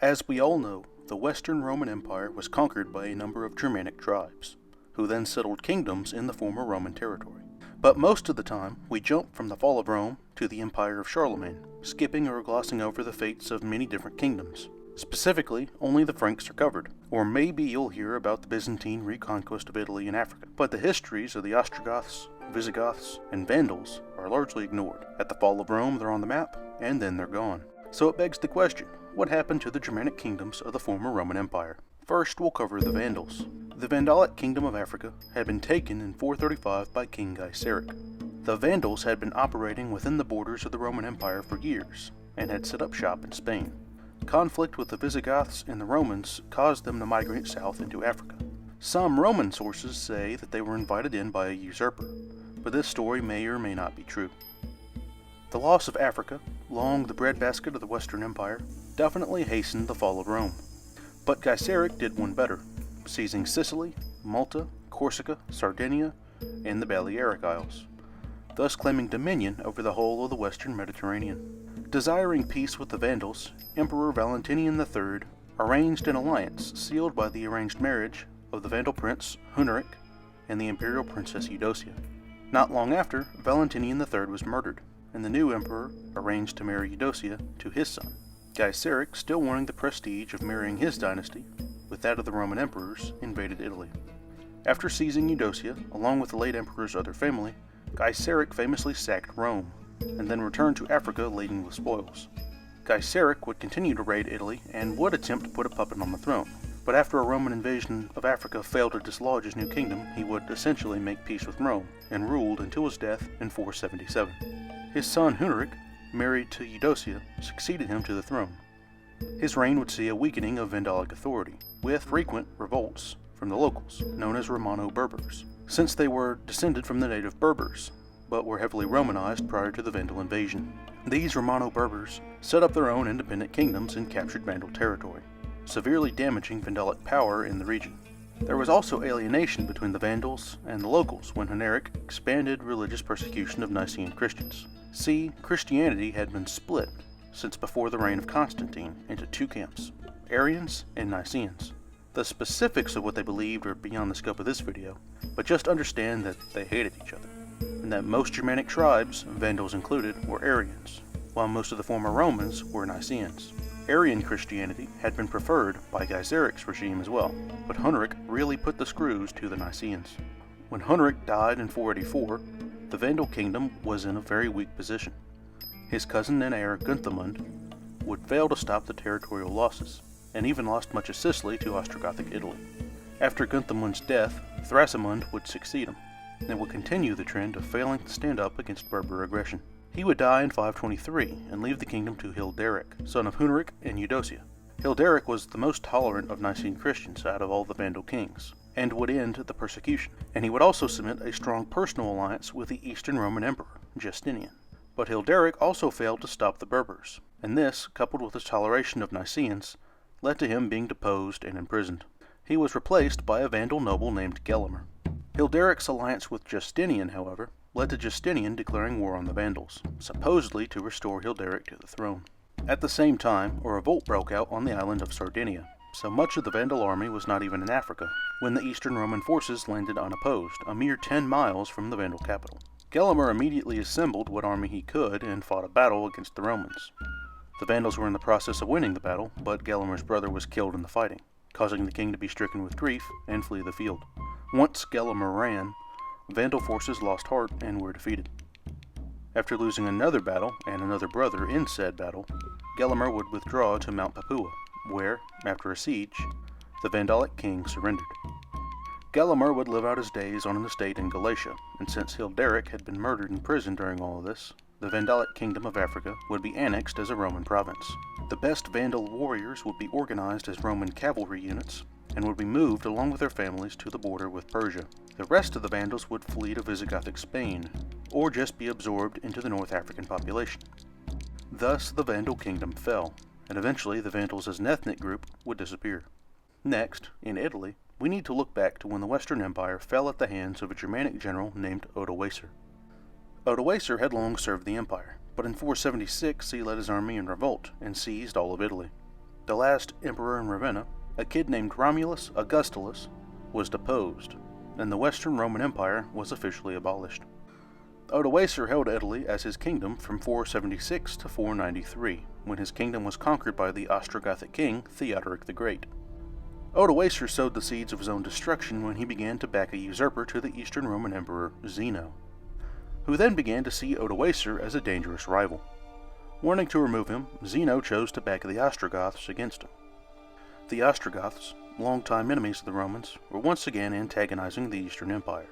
As we all know, the Western Roman Empire was conquered by a number of Germanic tribes, who then settled kingdoms in the former Roman territory. But most of the time, we jump from the fall of Rome to the Empire of Charlemagne, skipping or glossing over the fates of many different kingdoms. Specifically, only the Franks are covered, or maybe you'll hear about the Byzantine reconquest of Italy and Africa. But the histories of the Ostrogoths, Visigoths, and Vandals are largely ignored. At the fall of Rome, they're on the map, and then they're gone. So it begs the question, what happened to the Germanic kingdoms of the former Roman Empire? First, we'll cover the Vandals. The Vandalic kingdom of Africa had been taken in 435 by King Gyseric. The Vandals had been operating within the borders of the Roman Empire for years, and had set up shop in Spain. Conflict with the Visigoths and the Romans caused them to migrate south into Africa. Some Roman sources say that they were invited in by a usurper, but this story may or may not be true. The loss of Africa, long the breadbasket of the Western Empire, definitely hastened the fall of Rome. But Gyseric did one better, seizing Sicily, Malta, Corsica, Sardinia, and the Balearic Isles, thus claiming dominion over the whole of the Western Mediterranean. Desiring peace with the Vandals, Emperor Valentinian III arranged an alliance sealed by the arranged marriage of the Vandal prince Huneric and the imperial princess Eudocia. Not long after, Valentinian III was murdered, and the new emperor arranged to marry Eudocia to his son. Gyseric, still wanting the prestige of marrying his dynasty with that of the Roman emperors, invaded Italy. After seizing Eudocia, along with the late emperor's other family, Gyseric famously sacked Rome, and then returned to Africa laden with spoils. Gyseric would continue to raid Italy and would attempt to put a puppet on the throne, but after a Roman invasion of Africa failed to dislodge his new kingdom, he would essentially make peace with Rome, and ruled until his death in 477. His son Huneric, married to Eudocia, succeeded him to the throne. His reign would see a weakening of Vandalic authority, with frequent revolts from the locals, known as Romano-Berbers, since they were descended from the native Berbers, but were heavily Romanized prior to the Vandal invasion. These Romano-Berbers set up their own independent kingdoms and captured Vandal territory, severely damaging Vandalic power in the region. There was also alienation between the Vandals and the locals when Huneric expanded religious persecution of Nicene Christians. See, Christianity had been split since before the reign of Constantine into two camps, Arians and Nicaeans. The specifics of what they believed are beyond the scope of this video, but just understand that they hated each other, and that most Germanic tribes, Vandals included, were Arians, while most of the former Romans were Nicaeans. Arian Christianity had been preferred by Gyseric's regime as well, but Huneric really put the screws to the Nicaeans. When Huneric died in 484, the Vandal kingdom was in a very weak position. His cousin and heir Gunthamund would fail to stop the territorial losses, and even lost much of Sicily to Ostrogothic Italy. After Gunthamund's death, Thrasimund would succeed him, and would continue the trend of failing to stand up against Berber aggression. He would die in 523 and leave the kingdom to Hilderic, son of Huneric and Eudocia. Hilderic was the most tolerant of Nicene Christians out of all the Vandal kings, and would end the persecution, and he would also cement a strong personal alliance with the Eastern Roman Emperor, Justinian. But Hilderic also failed to stop the Berbers, and this, coupled with his toleration of Nicaeans, led to him being deposed and imprisoned. He was replaced by a Vandal noble named Gelimer. Hilderic's alliance with Justinian, however, led to Justinian declaring war on the Vandals, supposedly to restore Hilderic to the throne. At the same time, a revolt broke out on the island of Sardinia, so much of the Vandal army was not even in Africa, when the Eastern Roman forces landed unopposed, a mere 10 miles from the Vandal capital. Gelimer immediately assembled what army he could and fought a battle against the Romans. The Vandals were in the process of winning the battle, but Gelimer's brother was killed in the fighting, causing the king to be stricken with grief and flee the field. Once Gelimer ran, Vandal forces lost heart and were defeated. After losing another battle and another brother in said battle, Gelimer would withdraw to Mount Papua, where, after a siege, the Vandalic king surrendered. Gelimer would live out his days on an estate in Galatia, and since Hilderic had been murdered in prison during all of this, the Vandalic kingdom of Africa would be annexed as a Roman province. The best Vandal warriors would be organized as Roman cavalry units, and would be moved along with their families to the border with Persia. The rest of the Vandals would flee to Visigothic Spain, or just be absorbed into the North African population. Thus the Vandal kingdom fell, and eventually the Vandals as an ethnic group would disappear. Next, in Italy, we need to look back to when the Western Empire fell at the hands of a Germanic general named Odoacer. Odoacer had long served the empire, but in 476 he led his army in revolt and seized all of Italy. The last emperor in Ravenna, a kid named Romulus Augustulus, was deposed, and the Western Roman Empire was officially abolished. Odoacer held Italy as his kingdom from 476 to 493, when his kingdom was conquered by the Ostrogothic king Theodoric the Great. Odoacer sowed the seeds of his own destruction when he began to back a usurper to the Eastern Roman Emperor Zeno, who then began to see Odoacer as a dangerous rival. Wanting to remove him, Zeno chose to back the Ostrogoths against him. The Ostrogoths, longtime enemies of the Romans, were once again antagonizing the Eastern Empire,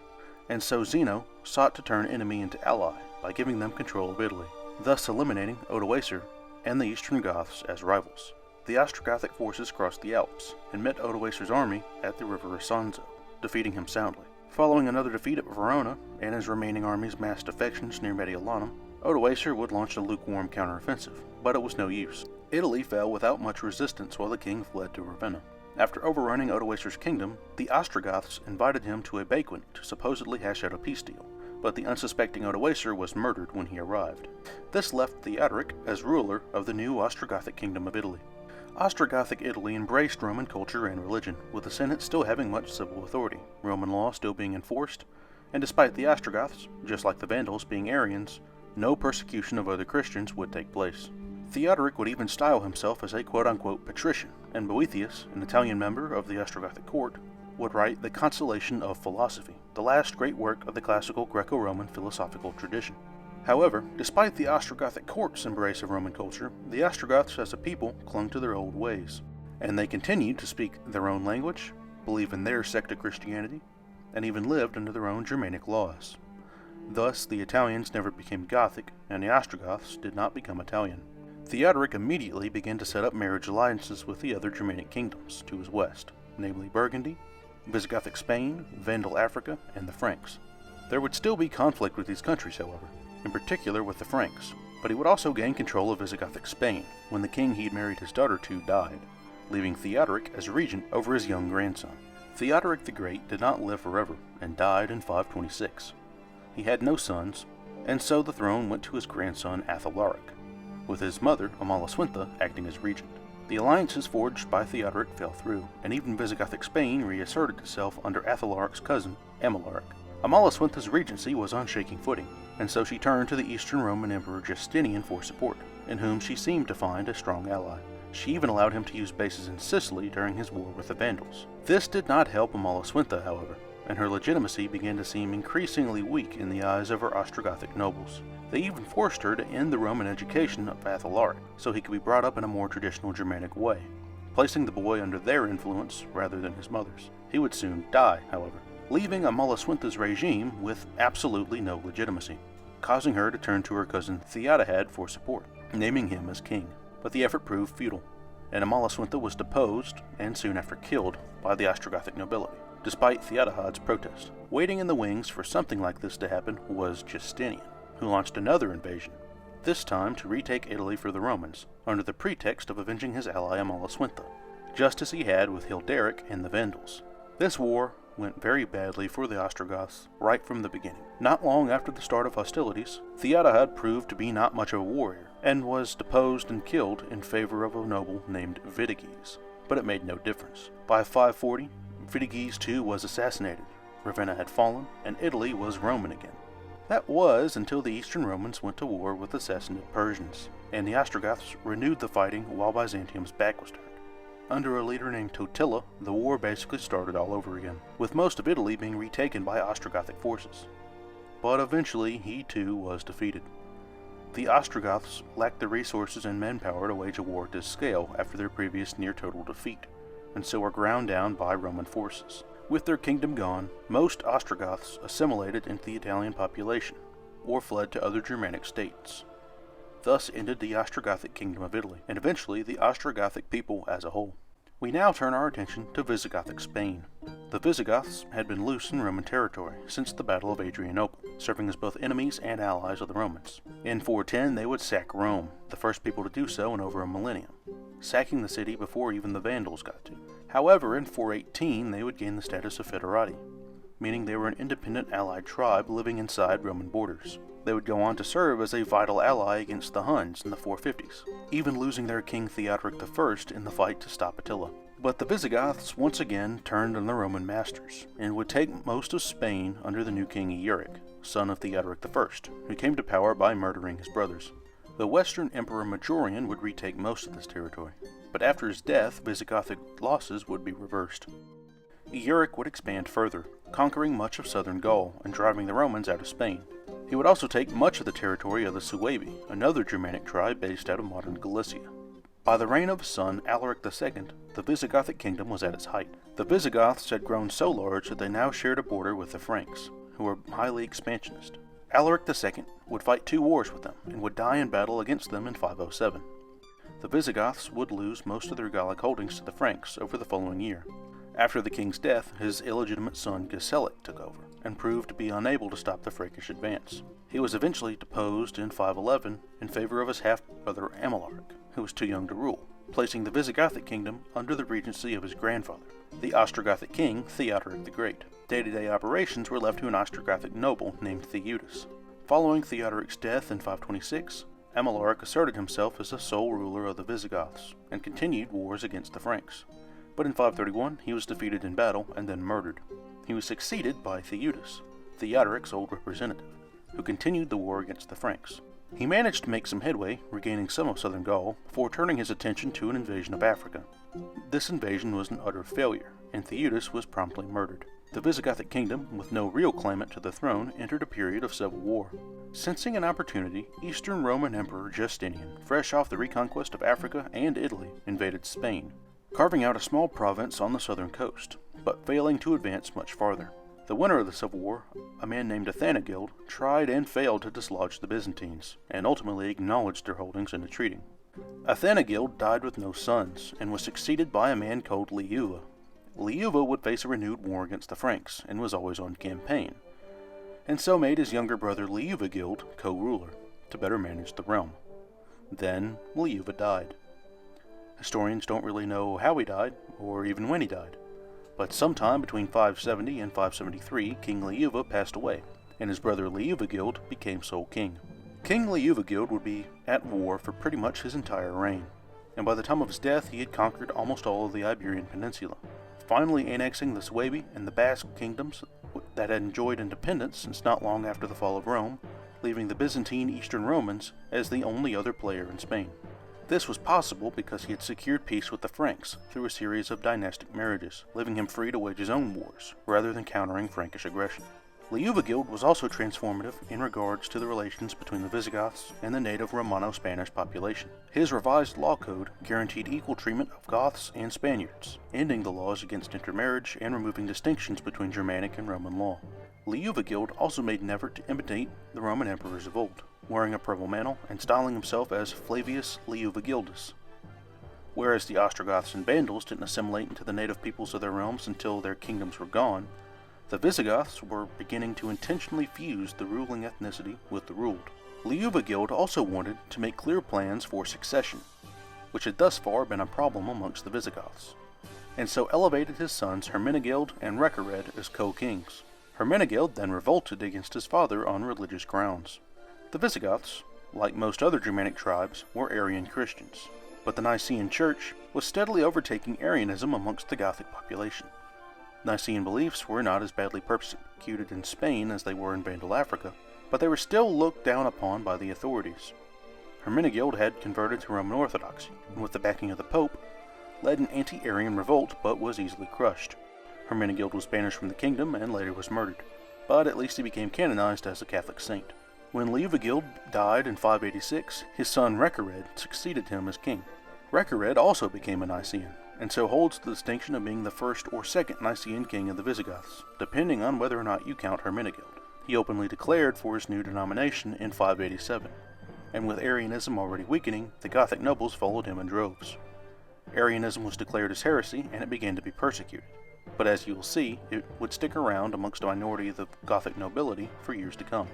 and so Zeno sought to turn enemy into ally by giving them control of Italy, thus eliminating Odoacer and the Eastern Goths as rivals. The Ostrogothic forces crossed the Alps and met Odoacer's army at the river Isonzo, defeating him soundly. Following another defeat at Verona and his remaining army's mass defections near Mediolanum, Odoacer would launch a lukewarm counteroffensive, but it was no use. Italy fell without much resistance while the king fled to Ravenna. After overrunning Odoacer's kingdom, the Ostrogoths invited him to a banquet to supposedly hash out a peace deal, but the unsuspecting Odoacer was murdered when he arrived. This left Theodoric as ruler of the new Ostrogothic kingdom of Italy. Ostrogothic Italy embraced Roman culture and religion, with the Senate still having much civil authority, Roman law still being enforced, and despite the Ostrogoths, just like the Vandals, being Arians, no persecution of other Christians would take place. Theodoric would even style himself as a quote-unquote patrician, and Boethius, an Italian member of the Ostrogothic court, would write the Consolation of Philosophy, the last great work of the classical Greco-Roman philosophical tradition. However, despite the Ostrogothic court's embrace of Roman culture, the Ostrogoths as a people clung to their old ways, and they continued to speak their own language, believe in their sect of Christianity, and even lived under their own Germanic laws. Thus, the Italians never became Gothic, and the Ostrogoths did not become Italian. Theodoric immediately began to set up marriage alliances with the other Germanic kingdoms to his west, namely Burgundy, Visigothic Spain, Vandal Africa, and the Franks. There would still be conflict with these countries, however, in particular with the Franks, but he would also gain control of Visigothic Spain when the king he'd married his daughter to died, leaving Theodoric as regent over his young grandson. Theodoric the Great did not live forever and died in 526. He had no sons, and so the throne went to his grandson Athalaric, with his mother Amalasuentha acting as regent. The alliances forged by Theodoric fell through, and even Visigothic Spain reasserted itself under Athalaric's cousin Amalaric. Amalasuentha's regency was on shaking footing, and so she turned to the Eastern Roman Emperor Justinian for support, in whom she seemed to find a strong ally. She even allowed him to use bases in Sicily during his war with the Vandals. This did not help Amalasuentha, however, and her legitimacy began to seem increasingly weak in the eyes of her Ostrogothic nobles. They even forced her to end the Roman education of Athalaric, so he could be brought up in a more traditional Germanic way, placing the boy under their influence rather than his mother's. He would soon die, however, leaving Amalasuentha's regime with absolutely no legitimacy, causing her to turn to her cousin Theodahad for support, naming him as king. But the effort proved futile, and Amalasuentha was deposed and soon after killed by the Ostrogothic nobility, despite Theodahad's protest. Waiting in the wings for something like this to happen was Justinian, who launched another invasion, this time to retake Italy for the Romans, under the pretext of avenging his ally Amalasuentha, just as he had with Hilderic and the Vandals. This war went very badly for the Ostrogoths right from the beginning. Not long after the start of hostilities, Theodahad proved to be not much of a warrior, and was deposed and killed in favor of a noble named Vitiges, but it made no difference. By 540, Vitiges too was assassinated, Ravenna had fallen, and Italy was Roman again. That was until the Eastern Romans went to war with the Sassanid Persians, and the Ostrogoths renewed the fighting while Byzantium's back was turned. Under a leader named Totila, the war basically started all over again, with most of Italy being retaken by Ostrogothic forces. But eventually, he too was defeated. The Ostrogoths lacked the resources and manpower to wage a war at this scale after their previous near-total defeat, and so were ground down by Roman forces. With their kingdom gone, most Ostrogoths assimilated into the Italian population, or fled to other Germanic states. Thus ended the Ostrogothic kingdom of Italy, and eventually the Ostrogothic people as a whole. We now turn our attention to Visigothic Spain. The Visigoths had been loose in Roman territory since the Battle of Adrianople, serving as both enemies and allies of the Romans. In 410 they would sack Rome, the first people to do so in over a millennium, sacking the city before even the Vandals got to. However, in 418 they would gain the status of Foederati, meaning they were an independent allied tribe living inside Roman borders. They would go on to serve as a vital ally against the Huns in the 450s, even losing their king Theodoric I in the fight to stop Attila. But the Visigoths once again turned on the Roman masters, and would take most of Spain under the new king Euric, son of Theodoric I, who came to power by murdering his brothers. The Western Emperor Majorian would retake most of this territory, but after his death, Visigothic losses would be reversed. Euric would expand further, conquering much of southern Gaul and driving the Romans out of Spain. He would also take much of the territory of the Suebi, another Germanic tribe based out of modern Galicia. By the reign of his son Alaric II, the Visigothic kingdom was at its height. The Visigoths had grown so large that they now shared a border with the Franks, who were highly expansionist. Alaric II would fight 2 wars with them, and would die in battle against them in 507. The Visigoths would lose most of their Gallic holdings to the Franks over the following year. After the king's death, his illegitimate son Gisselic took over, and proved to be unable to stop the Frankish advance. He was eventually deposed in 511 in favor of his half-brother Amalaric, who was too young to rule, placing the Visigothic kingdom under the regency of his grandfather, the Ostrogothic king Theodoric the Great. Day-to-day operations were left to an Ostrogothic noble named Theudas. Following Theodoric's death in 526, Amalaric asserted himself as the sole ruler of the Visigoths, and continued wars against the Franks. But in 531 he was defeated in battle and then murdered. He was succeeded by Theudas, Theodoric's old representative, who continued the war against the Franks. He managed to make some headway, regaining some of southern Gaul, before turning his attention to an invasion of Africa. This invasion was an utter failure, and Theudas was promptly murdered. The Visigothic kingdom, with no real claimant to the throne, entered a period of civil war. Sensing an opportunity, Eastern Roman Emperor Justinian, fresh off the reconquest of Africa and Italy, invaded Spain, carving out a small province on the southern coast, but failing to advance much farther. The winner of the civil war, a man named Athanagild, tried and failed to dislodge the Byzantines, and ultimately acknowledged their holdings in a treaty. Athanagild died with no sons, and was succeeded by a man called Liuva. Liuva would face a renewed war against the Franks, and was always on campaign, and so made his younger brother Liuvagild co-ruler, to better manage the realm. Then Liuva died. Historians don't really know how he died, or even when he died, but sometime between 570 and 573, King Liuva passed away, and his brother Liuvagild became sole king. King Liuvagild would be at war for pretty much his entire reign, and by the time of his death he had conquered almost all of the Iberian Peninsula, finally annexing the Suebi and the Basque kingdoms that had enjoyed independence since not long after the fall of Rome, leaving the Byzantine Eastern Romans as the only other player in Spain. This was possible because he had secured peace with the Franks through a series of dynastic marriages, leaving him free to wage his own wars, rather than countering Frankish aggression. Liuvagild was also transformative in regards to the relations between the Visigoths and the native Romano-Spanish population. His revised law code guaranteed equal treatment of Goths and Spaniards, ending the laws against intermarriage and removing distinctions between Germanic and Roman law. Liuvagild also made an effort to imitate the Roman emperors of old, wearing a purple mantle and styling himself as Flavius Liuvagildus. Whereas the Ostrogoths and Vandals didn't assimilate into the native peoples of their realms until their kingdoms were gone, the Visigoths were beginning to intentionally fuse the ruling ethnicity with the ruled. Liuvagild also wanted to make clear plans for succession, which had thus far been a problem amongst the Visigoths, and so elevated his sons Hermenegild and Recared as co-kings. Hermenegild then revolted against his father on religious grounds. The Visigoths, like most other Germanic tribes, were Arian Christians, but the Nicene Church was steadily overtaking Arianism amongst the Gothic population. Nicene beliefs were not as badly persecuted in Spain as they were in Vandal Africa, but they were still looked down upon by the authorities. Hermenegild had converted to Roman Orthodoxy, and with the backing of the Pope, led an anti-Arian revolt but was easily crushed. Hermenegild was banished from the kingdom and later was murdered, but at least he became canonized as a Catholic saint. When Liuvagild died in 586, his son Recared succeeded him as king. Recared also became a Nicaean, and so holds the distinction of being the first or second Nicaean king of the Visigoths, depending on whether or not you count Hermenegild. He openly declared for his new denomination in 587, and with Arianism already weakening, the Gothic nobles followed him in droves. Arianism was declared as heresy, and it began to be persecuted, but as you will see, it would stick around amongst a minority of the Gothic nobility for years to come.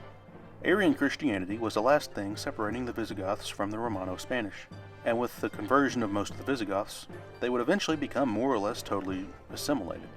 Arian Christianity was the last thing separating the Visigoths from the Romano-Spanish, and with the conversion of most of the Visigoths, they would eventually become more or less totally assimilated.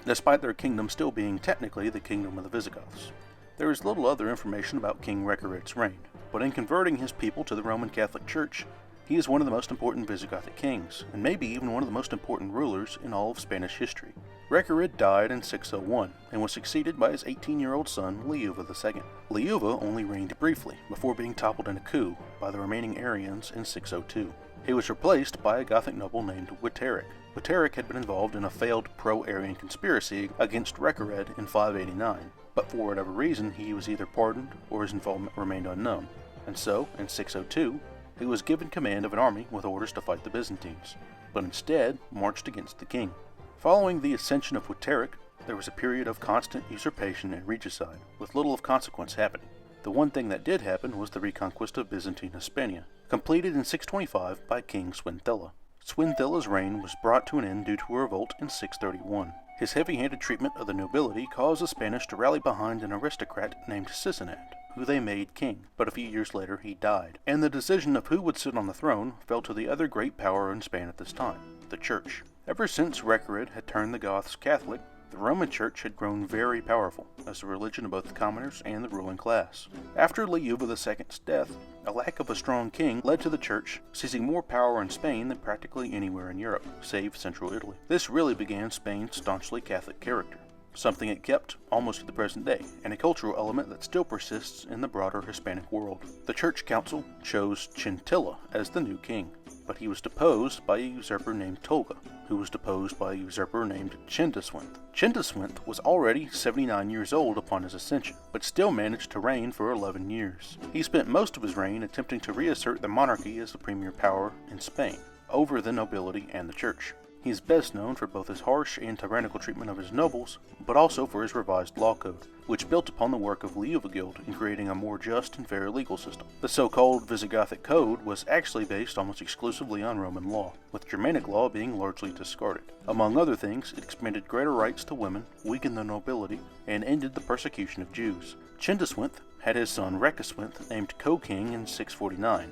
despite their kingdom still being technically the kingdom of the Visigoths. There is little other information about King Recared's reign, but in converting his people to the Roman Catholic Church, he is one of the most important Visigothic kings, and maybe even one of the most important rulers in all of Spanish history. Recared died in 601, and was succeeded by his 18-year-old son, Liuva II. Liuva only reigned briefly, before being toppled in a coup by the remaining Arians in 602. He was replaced by a Gothic noble named Witteric. Witteric had been involved in a failed pro-Arian conspiracy against Recared in 589, but for whatever reason he was either pardoned or his involvement remained unknown, and so, in 602, he was given command of an army with orders to fight the Byzantines, but instead marched against the king. Following the ascension of Witteric, there was a period of constant usurpation and regicide, with little of consequence happening. The one thing that did happen was the reconquest of Byzantine Hispania, completed in 625 by King Swinthilla. Swinthilla's reign was brought to an end due to a revolt in 631. His heavy-handed treatment of the nobility caused the Spanish to rally behind an aristocrat named Sisinand, who they made king, but a few years later he died, and the decision of who would sit on the throne fell to the other great power in Spain at this time, the Church. Ever since Recared had turned the Goths Catholic, the Roman Church had grown very powerful as a religion of both the commoners and the ruling class. After Liuva II's death, a lack of a strong king led to the Church seizing more power in Spain than practically anywhere in Europe, save central Italy. This really began Spain's staunchly Catholic character, something it kept almost to the present day, and a cultural element that still persists in the broader Hispanic world. The Church Council chose Chintilla as the new king, but he was deposed by a usurper named Tolga, who was deposed by a usurper named Chindaswinth. Chindaswinth was already 79 years old upon his ascension, but still managed to reign for 11 years. He spent most of his reign attempting to reassert the monarchy as the premier power in Spain, over the nobility and the church. He is best known for both his harsh and tyrannical treatment of his nobles, but also for his revised law code, which built upon the work of Liuvagild in creating a more just and fair legal system. The so-called Visigothic Code was actually based almost exclusively on Roman law, with Germanic law being largely discarded. Among other things, it expanded greater rights to women, weakened the nobility, and ended the persecution of Jews. Chindaswinth had his son Recaswinth named co-king in 649,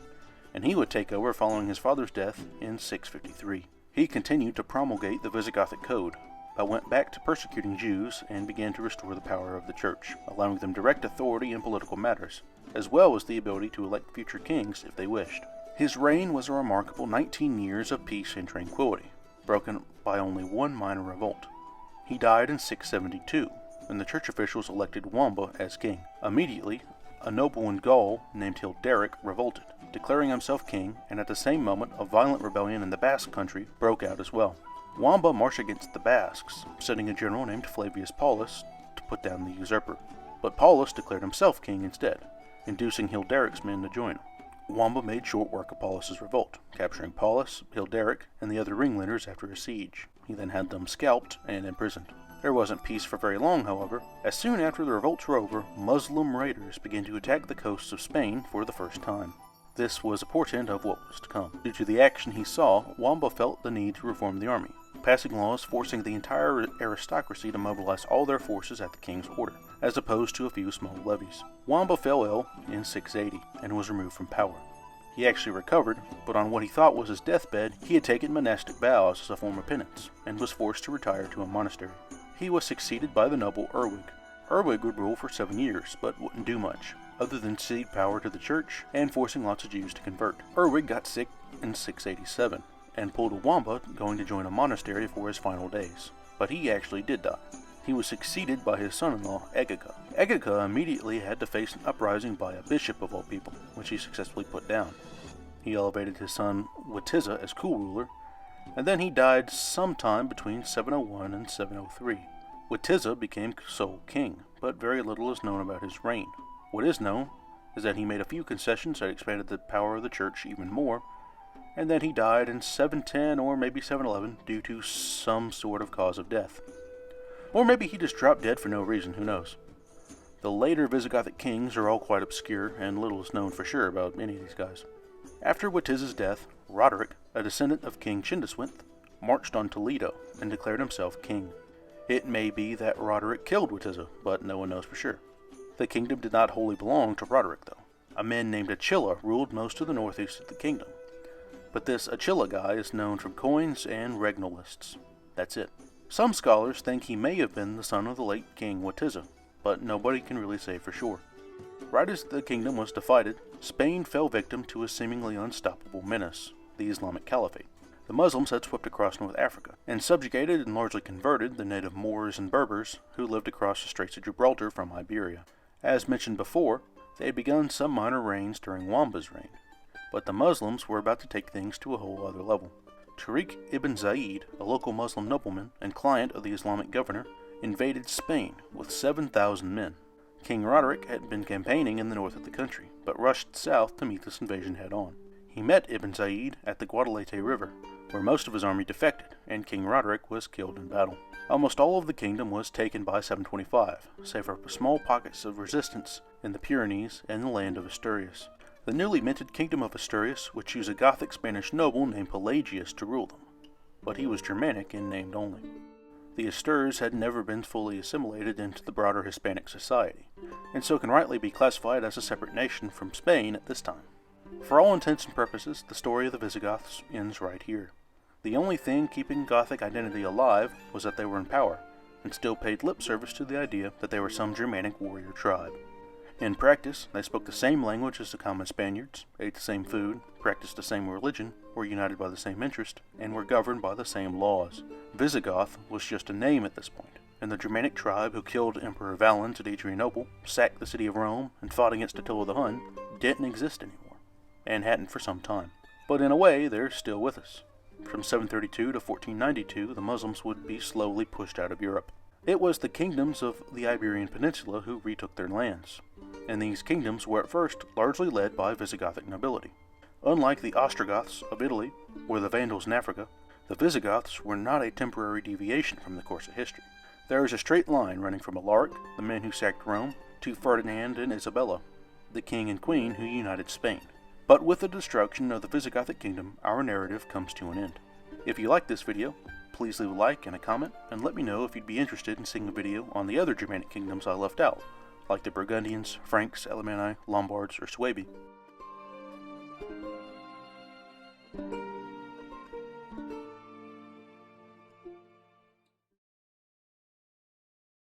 and he would take over following his father's death in 653. He continued to promulgate the Visigothic Code, but went back to persecuting Jews and began to restore the power of the church, allowing them direct authority in political matters, as well as the ability to elect future kings if they wished. His reign was a remarkable 19 years of peace and tranquility, broken by only one minor revolt. He died in 672, when the church officials elected Womba as king. Immediately, a noble in Gaul named Hilderic revolted, declaring himself king, and at the same moment a violent rebellion in the Basque country broke out as well. Womba marched against the Basques, sending a general named Flavius Paulus to put down the usurper. But Paulus declared himself king instead, inducing Hilderic's men to join him. Womba made short work of Paulus's revolt, capturing Paulus, Hilderic, and the other ringleaders after a siege. He then had them scalped and imprisoned. There wasn't peace for very long, however, as soon after the revolts were over, Muslim raiders began to attack the coasts of Spain for the first time. This was a portent of what was to come. Due to the action he saw, Womba felt the need to reform the army, passing laws forcing the entire aristocracy to mobilize all their forces at the king's order, as opposed to a few small levies. Womba fell ill in 680 and was removed from power. He actually recovered, but on what he thought was his deathbed, he had taken monastic vows as a form of penance, and was forced to retire to a monastery. He was succeeded by the noble Erwig. Erwig would rule for 7 years, but wouldn't do much, other than cede power to the church and forcing lots of Jews to convert. Erwig got sick in 687, and pulled a Womba going to join a monastery for his final days. But he actually did die. He was succeeded by his son-in-law, Egica. Egica immediately had to face an uprising by a bishop of all people, which he successfully put down. He elevated his son Witiza as co-ruler, and then he died sometime between 701 and 703. Witiza became sole king, but very little is known about his reign. What is known is that he made a few concessions that expanded the power of the church even more, and then he died in 710 or maybe 711 due to some sort of cause of death. Or maybe he just dropped dead for no reason, who knows. The later Visigothic kings are all quite obscure, and little is known for sure about any of these guys. After Witiza's death, Roderick, a descendant of King Chindaswinth, marched on Toledo and declared himself king. It may be that Roderick killed Witiza, but no one knows for sure. The kingdom did not wholly belong to Roderick, though. A man named Achilla ruled most of the northeast of the kingdom. But this Achilla guy is known from coins and regnal lists. That's it. Some scholars think he may have been the son of the late King Witiza, but nobody can really say for sure. Right as the kingdom was divided, Spain fell victim to a seemingly unstoppable menace, the Islamic Caliphate. The Muslims had swept across North Africa, and subjugated and largely converted the native Moors and Berbers who lived across the Straits of Gibraltar from Iberia. As mentioned before, they had begun some minor reigns during Womba's reign, but the Muslims were about to take things to a whole other level. Tariq ibn Ziyad, a local Muslim nobleman and client of the Islamic governor, invaded Spain with 7,000 men. King Roderick had been campaigning in the north of the country, but rushed south to meet this invasion head-on. He met Ibn Ziyad at the Guadalete River, where most of his army defected, and King Roderick was killed in battle. Almost all of the kingdom was taken by 725, save for small pockets of resistance in the Pyrenees and the land of Asturias. The newly minted kingdom of Asturias would choose a Gothic Spanish noble named Pelagius to rule them, but he was Germanic in name only. The Astures had never been fully assimilated into the broader Hispanic society, and so can rightly be classified as a separate nation from Spain at this time. For all intents and purposes, the story of the Visigoths ends right here. The only thing keeping Gothic identity alive was that they were in power, and still paid lip service to the idea that they were some Germanic warrior tribe. In practice, they spoke the same language as the common Spaniards, ate the same food, practiced the same religion, were united by the same interest, and were governed by the same laws. Visigoth was just a name at this point, and the Germanic tribe who killed Emperor Valens at Adrianople, sacked the city of Rome, and fought against Attila the Hun didn't exist anymore, and hadn't for some time. But in a way, they're still with us. From 732 to 1492, the Muslims would be slowly pushed out of Europe. It was the kingdoms of the Iberian Peninsula who retook their lands, and these kingdoms were at first largely led by Visigothic nobility. Unlike the Ostrogoths of Italy or the Vandals in Africa, the Visigoths were not a temporary deviation from the course of history. There is a straight line running from Alaric, the man who sacked Rome, to Ferdinand and Isabella, the king and queen who united Spain. But with the destruction of the Visigothic kingdom, our narrative comes to an end. If you like this video, please leave a like and a comment, and let me know if you'd be interested in seeing a video on the other Germanic kingdoms I left out, like the Burgundians, Franks, Alemanni, Lombards, or Suebi.